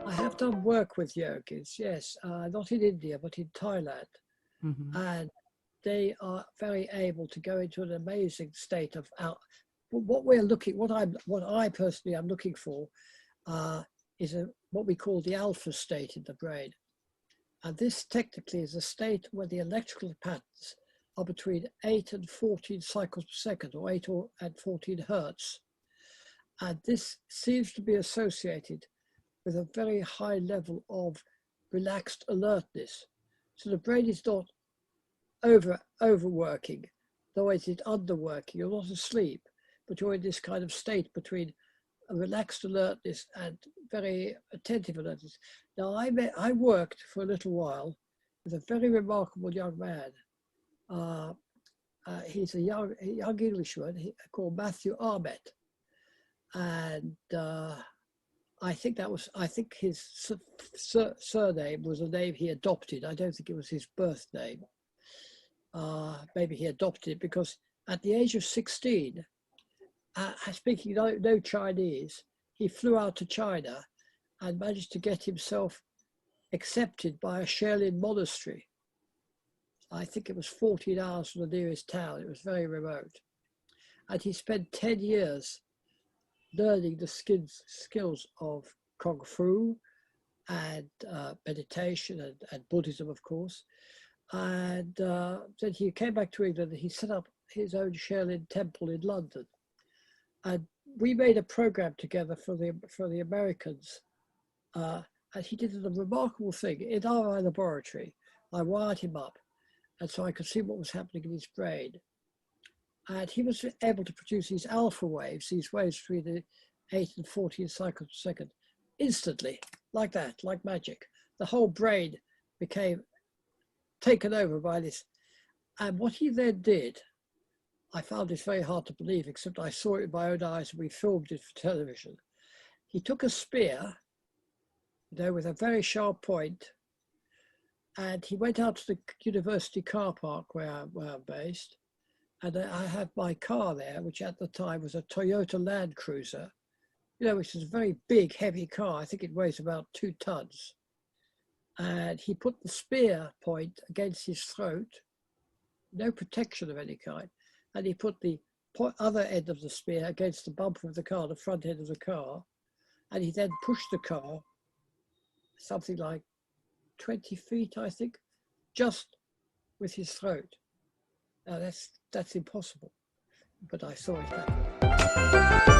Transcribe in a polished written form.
I have done work with yogis, yes, not in India, but in Thailand. Mm-hmm. And they are very able to go into an amazing state of what I personally am looking for is what we call the alpha state in the brain. And this technically is a state where the electrical patterns are between 8 and 14 cycles per second, or 8 and 14 hertz. And this seems to be associated with a very high level of relaxed alertness. So the brain is not overworking, though it is underworking. You're not asleep, but you're in this kind of state between a relaxed alertness and very attentive alertness. Now, I worked for a little while with a very remarkable young man. He's a young Englishman called Matthew Armet, and I think his surname was a name he adopted. I don't think it was his birth name. Maybe he adopted it because at the age of 16, speaking no Chinese, he flew out to China and managed to get himself accepted by a Shaolin monastery. I think it was 14 hours from the nearest town. It was very remote. And he spent 10 years learning the skills of Kung Fu and meditation and Buddhism, of course. And then he came back to England and he set up his own Shaolin temple in London. And we made a program together for the Americans. And he did a remarkable thing. In our laboratory, I wired him up, and so I could see what was happening in his brain. And he was able to produce these alpha waves, these waves between the 8 and 14 cycles per second, instantly, like that, like magic. The whole brain became taken over by this. And what he then did, I found this very hard to believe, except I saw it with my own eyes and we filmed it for television. He took a spear, with a very sharp point, and he went out to the university car park where I'm based. And I had my car there, which at the time was a Toyota Land Cruiser, which is a very big, heavy car. I think it weighs about 2 tons. And he put the spear point against his throat, no protection of any kind. And he put the other end of the spear against the bumper of the car, the front end of the car. And he then pushed the car something like 20 feet, I think, just with his throat. Now that's impossible, but I saw it happen.